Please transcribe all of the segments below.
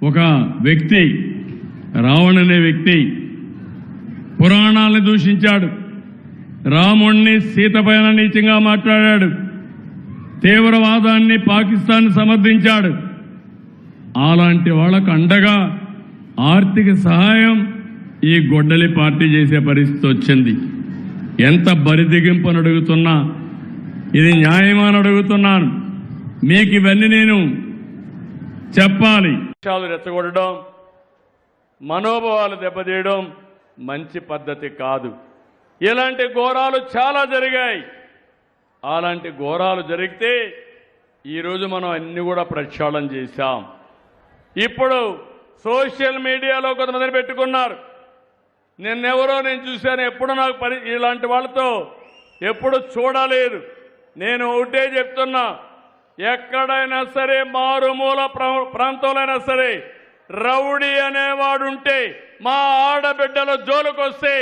ఒక వ్యక్తి రావణ్ అనే వ్యక్తి పురాణాలను దూషించాడు, రాముణ్ణి సీత పైన నీచంగా మాట్లాడాడు, తీవ్రవాదాన్ని పాకిస్తాన్ సమర్థించాడు. అలాంటి వాళ్ళకు అండగా ఆర్థిక సహాయం ఈ గొడ్డలి పార్టీ చేసే పరిస్థితి వచ్చింది. ఎంత బరిదిగింపని అడుగుతున్నా, ఇది న్యాయమని అడుగుతున్నాను. మీకు ఇవన్నీ నేను చెప్పాలి. విషయాలు రెచ్చగొట్టడం, మనోభావాలు దెబ్బతీయడం మంచి పద్ధతి కాదు. ఇలాంటి ఘోరాలు చాలా జరిగాయి. అలాంటి ఘోరాలు జరిగితే ఈరోజు మనం అన్ని కూడా ప్రక్షాళన చేశాం. ఇప్పుడు సోషల్ మీడియాలో కొంతమందిని పెట్టుకున్నారు. నిన్నెవరో నేను చూశాను, ఎప్పుడు నాకు ఇలాంటి వాళ్ళతో ఎప్పుడు చూడలేదు. నేను ఒకటే చెప్తున్నా, ఎక్కడైనా సరే మారుమూల ప్రాంతంలోనైనా సరే రౌడీ అనేవాడుంటే మా ఆడబిడ్డల జోలుకొస్తే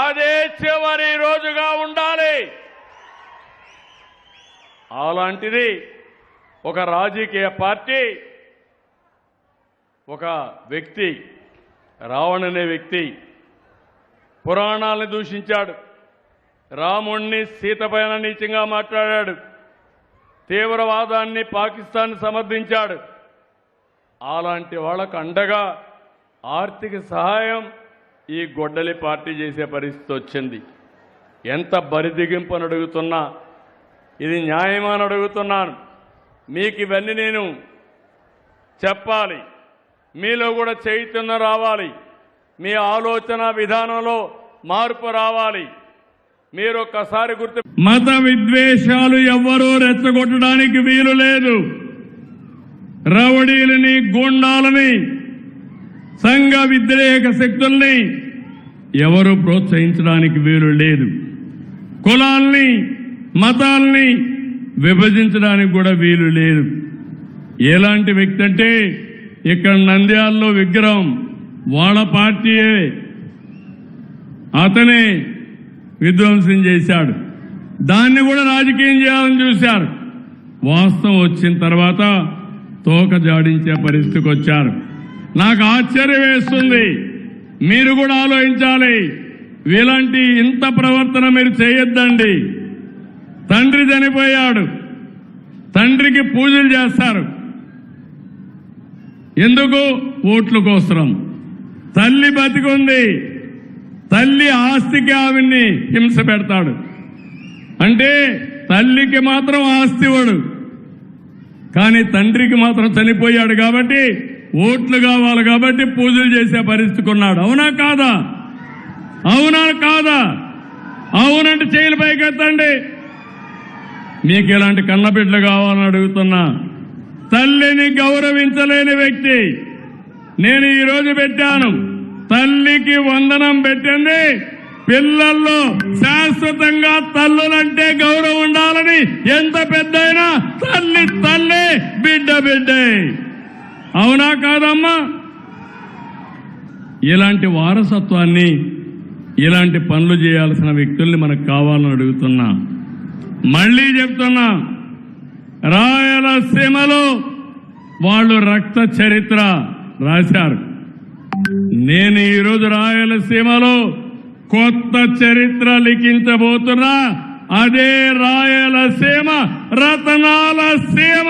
అదే చివరి రోజుగా ఉండాలి. అలాంటిది ఒక రాజకీయ పార్టీ, ఒక వ్యక్తి రావణ్ అనే వ్యక్తి పురాణాలను దూషించాడు, రాముణ్ణి సీత పైన నీచంగా మాట్లాడాడు, తీవ్రవాదాన్ని పాకిస్తాన్ సమర్థించాడు. అలాంటి వాళ్ళకు అండగా ఆర్థిక సహాయం ఈ గొడ్డలి పార్టీ చేసే పరిస్థితి వచ్చింది. ఎంత బరిదిగింపని అడుగుతున్నా, ఇది న్యాయమని అడుగుతున్నాను. మీకు ఇవన్నీ నేను చెప్పాలి. మీలో కూడా చైతన్యం రావాలి, మీ ఆలోచన విధానంలో మార్పు రావాలి. మీరు ఒక్కసారి మత విద్వేషాలు ఎవ్వరూ రెచ్చగొట్టడానికి వీలు లేదు. రౌడీలని, గూండాలని, సంఘ వ్యతిరేక శక్తుల్ని ఎవరు ప్రోత్సహించడానికి వీలు లేదు. కులాల్ని, మతాల్ని విభజించడానికి కూడా వీలు లేదు. ఎలాంటి వ్యక్తి అంటే ఇక్కడ నంద్యాలలో విగ్రహం వాళ్ళ పార్టీయే, అతనే విధ్వంసం చేశాడు. దాన్ని కూడా రాజకీయం చేయాలని చూశారు. వాస్తవం వచ్చిన తర్వాత తోక జాడించే పరిస్థితికి వచ్చారు. నాకు ఆశ్చర్యం వేస్తుంది. మీరు కూడా ఆలోచించాలి. ఇలాంటి ఇంత ప్రవర్తన మీరు చేయొద్దండి. తండ్రి చనిపోయాడు, తండ్రికి పూజలు చేస్తారు. ఎందుకు? ఓట్ల కోసం. తల్లి బతికుంది, తల్లి ఆస్తికి ఆవిడ్ని హింస పెడతాడు. అంటే తల్లికి మాత్రం ఆస్తి ఇవ్వడు, కానీ తండ్రికి మాత్రం చనిపోయాడు కాబట్టి ఓట్లు కావాలి కాబట్టి పూజలు చేసే పరిస్థితికి ఉన్నాడు. అవునా కాదా? అవునా కాదా? అవునంటే చేతులు పైకెత్తండి. మీకు ఇలాంటి కన్నబిడ్డలు కావాలని అడుగుతున్నా. తల్లిని గౌరవించలేని వ్యక్తి నేను ఈరోజు పెట్టాను. తల్లికి వందనం పెట్టింది. పిల్లల్లో శాశ్వతంగా తల్లులంటే గౌరవం ఉండాలని, ఎంత పెద్దయినా తల్లి తల్లే, బిడ్డ బిడ్డే. అవునా కాదమ్మా? ఇలాంటి వారసత్వాన్ని, ఇలాంటి పనులు చేయాల్సిన వ్యక్తుల్ని మనకు కావాలని అడుగుతున్నా. మళ్లీ చెప్తున్నా, రాయలసీమలో వాళ్ళు రక్త చరిత్ర రాశారు. నేను ఈరోజు రాయలసీమలో కొత్త చరిత్ర లిఖించబోతున్నా. అదే రాయలసీమ రతనాల సీమ.